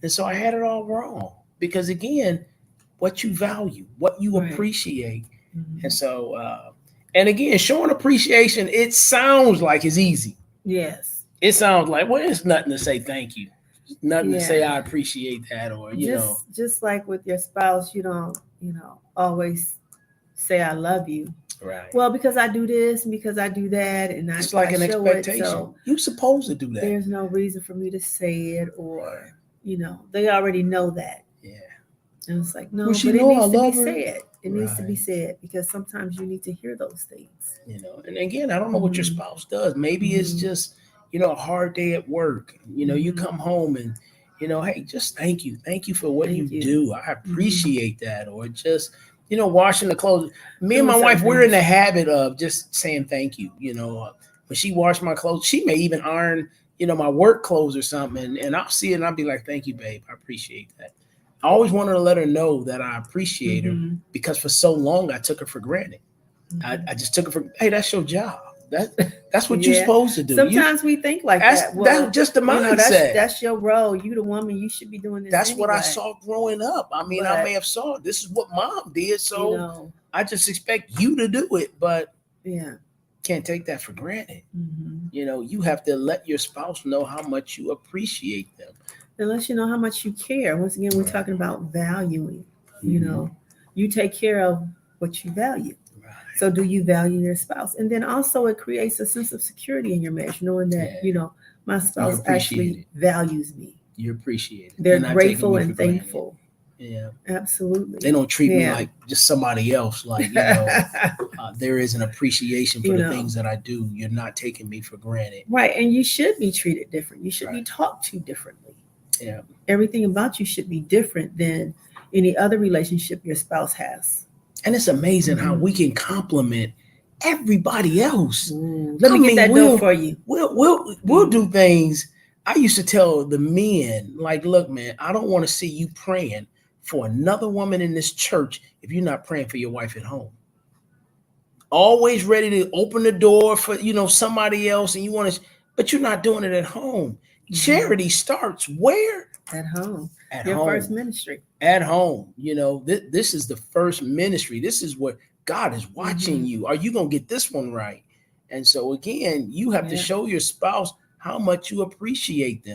And so I had it all wrong because, again, what you value, what you Right. appreciate. And Mhm. so, and again, showing appreciation, it sounds like it's easy. Yes. It sounds like, well, it's nothing to say thank you. It's nothing to say Yeah. I appreciate that, or, Just like with your spouse, you don't, always say I love you. right. Well, because I do this and because I do that and It's I like an show it, expectation. so You're supposed to do that. there's no reason for me to say it, or Right. they already know that. Yeah. And it's like, Well, no, she but it know I needs to be love her. said. It needs to be Right. said because sometimes you need to hear those things. And again, I don't know what your Hmm. spouse does. Maybe it's Hmm. just, a hard day at work. You Hmm. come home and, hey, just thank you. Thank you for what you Thank you. do. I Hmm. appreciate that. Or just, washing the clothes. Me and Doing my wife, certain we're in the things. habit of just saying thank you. When she washed my clothes, she may even iron, my work clothes or something. And I'll see it and I'll be like, thank you, babe. I appreciate that. I always wanted to let her know that I appreciate her Hmm. because for so long I took her for granted. I Hmm. just took it for, hey, that's your job. That's what you're Yeah. supposed to do. Sometimes we think like that. That's Well, just the that's mindset. your role. You the woman. You should be doing this That's what I anyway. saw growing up. I mean, I may But have saw this is what mom did, you so know, I just expect you to do it, but yeah. can't take that for granted. Hmm. You have to let your spouse know how much you appreciate them. Unless you know how much you care. Once again, we're Right. talking about valuing. You Mhm. know, you take care of what you value. Right. So, do you value your spouse? And then also, it creates a sense of security in your marriage, knowing that Yeah. my You spouse appreciate actually it. values me. You appreciate it. They're They're not taking grateful me for and granted. thankful. Yeah. Absolutely. They don't treat me Yeah. like just somebody else. Like, there is an appreciation for you the know, things that I do. You're not taking me for granted. right. And you should be treated different. You should be Right. talked to differently. Yeah. Everything about you should be different than any other relationship your spouse has. And it's amazing how Mhm. we can compliment everybody else. Ooh, let I me get mean, that door we'll for you. we'll we'll we'll Mm. do things. I used to tell the men, like, look, man, I don't want to see you praying for another woman in this church if you're not praying for your wife at home. Always ready to open the door for somebody else, and you want to, but you're not doing it at home. Mhm. Charity starts where? At home. At Your first home. ministry. At home. This is the first ministry. This is what God is watching Hmm. you. Are you going to get this one right? And so again, you have to Yeah. show your spouse how much you appreciate them.